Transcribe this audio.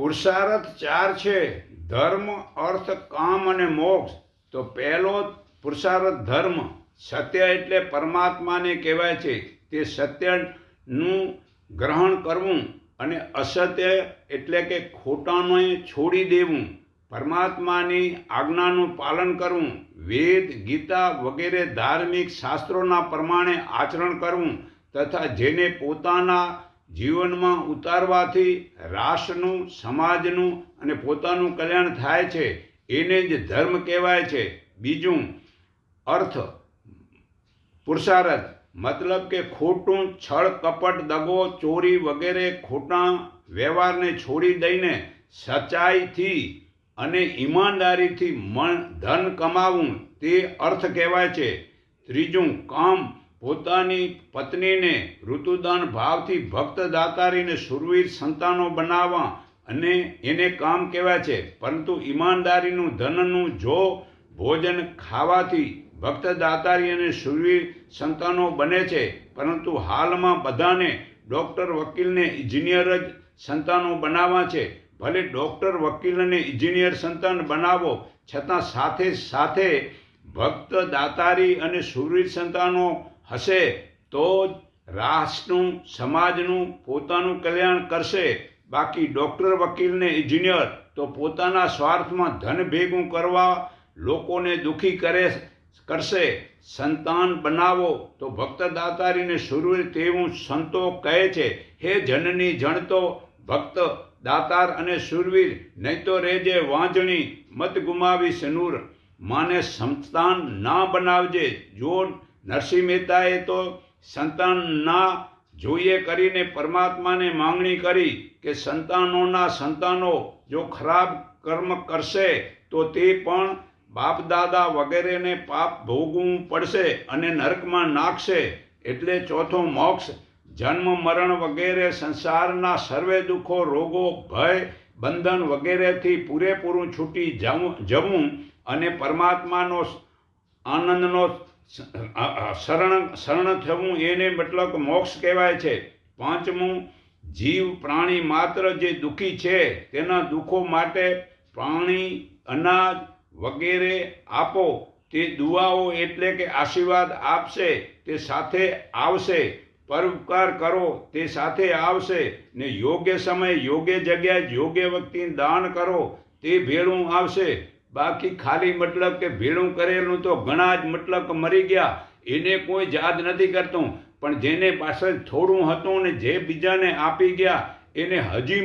પુરુષાર્થ ચાર છે: ધર્મ, અર્થ, કામ અને મોક્ષ. તો પહેલો પુરુષાર્થ ધર્મ. સત્ય એટલે પરમાત્માને કહેવાય છે. તે સત્યનું ગ્રહણ કરવું અને અસત્ય એટલે કે ખોટાને છોડી દેવું. પરમાત્માની આજ્ઞાનું પાલન કરવું. વેદ, ગીતા વગેરે ધાર્મિક શાસ્ત્રોના પ્રમાણે આચરણ કરવું તથા જેને પોતાના જીવનમાં ઉતારવાથી રાષ્ટ્રનું, સમાજનું અને પોતાનું કલ્યાણ થાય છે એને જ ધર્મ કહેવાય છે. બીજું, અર્થ. પુરુષાર્થ મતલબ કે ખોટું, છળ, કપટ, દગો, ચોરી વગેરે ખોટા વ્યવહારને છોડી દઈને સચ્ચાઈથી અને ઈમાનદારીથી ધન કમાવું તે અર્થ કહેવાય છે. ત્રીજું, કામ. પોતાની પત્નીને ઋતુદાન ભાવથી ભક્ત દાતારીને શૂરવીર સંતાનો બનાવવા અને એને કામ કહેવાય છે. પરંતુ ઈમાનદારીનું ધનનું જો ભોજન ખાવાથી ભક્ત દાતારી અને શૂરવીર સંતાનો બને છે. પરંતુ હાલમાં બધાને ડૉક્ટર, વકીલને ઇજનેર જ સંતાનો બનાવવા છે. ભલે ડૉક્ટર, વકીલ અને ઇજનેર સંતાન બનાવો, છતાં સાથે સાથે ભક્ત દાતારી અને શૂરવીર સંતાનો હશે તો જ રાષ્ટ્રનું, સમાજનું, પોતાનું કલ્યાણ કરશે. બાકી ડૉક્ટર, વકીલ ને ઇજનેર તો પોતાના સ્વાર્થમાં ધન ભેગું કરવા લોકોને દુઃખી કરશે. સંતાન બનાવો તો ભક્ત દાતારીને શૂરવીર તેવું સંતો કહે છે. હે જનની જણતો ભક્ત દાતાર અને શૂરવીર, નહીં તો રેજે વાંજણી, મત ગુમાવી સનૂર. માને સંતાન ના બનાવજે. જો નરસિંહ મહેતાએ તો સંતાન ના જોઈએ કરીને પરમાત્માને માંગણી કરી કે સંતાનોના સંતાનો જો ખરાબ કર્મ કરશે તો તે પણ બાપ દાદા વગેરેને પાપ ભોગવવું પડશે અને નરકમાં નાખશે. એટલે ચોથો મોક્ષ. જન્મ, મરણ વગેરે સંસારના સર્વે દુઃખો, રોગો, ભય, બંધન વગેરેથી પૂરેપૂરું છૂટી જવું અને પરમાત્માનો આનંદનો શરણ થવું એને મતલબ મોક્ષ કહેવાય છે. પાંચમું, જીવ પ્રાણી માત્ર જે દુઃખી છે તેના દુઃખો માટે પાણી, અનાજ વગેરે આપો. તે દુઆઓ એટલે કે આશીર્વાદ આપશે તે સાથે આવશે. પરોપકાર કરો તે સાથે આવશે ને યોગ્ય સમય, યોગ્ય જગ્યાએ, યોગ્ય વ્યક્તિને દાન કરો તે ભેળું આવશે. બાકી ખાલી મતલબ કે ભેળું કરેલું તો ઘણા જ મતલબ મરી ગયા, એને કોઈ યાદ નથી કરતું. પણ જેને પાસે થોડું હતું ને જે બીજાને આપી ગયા એને હજી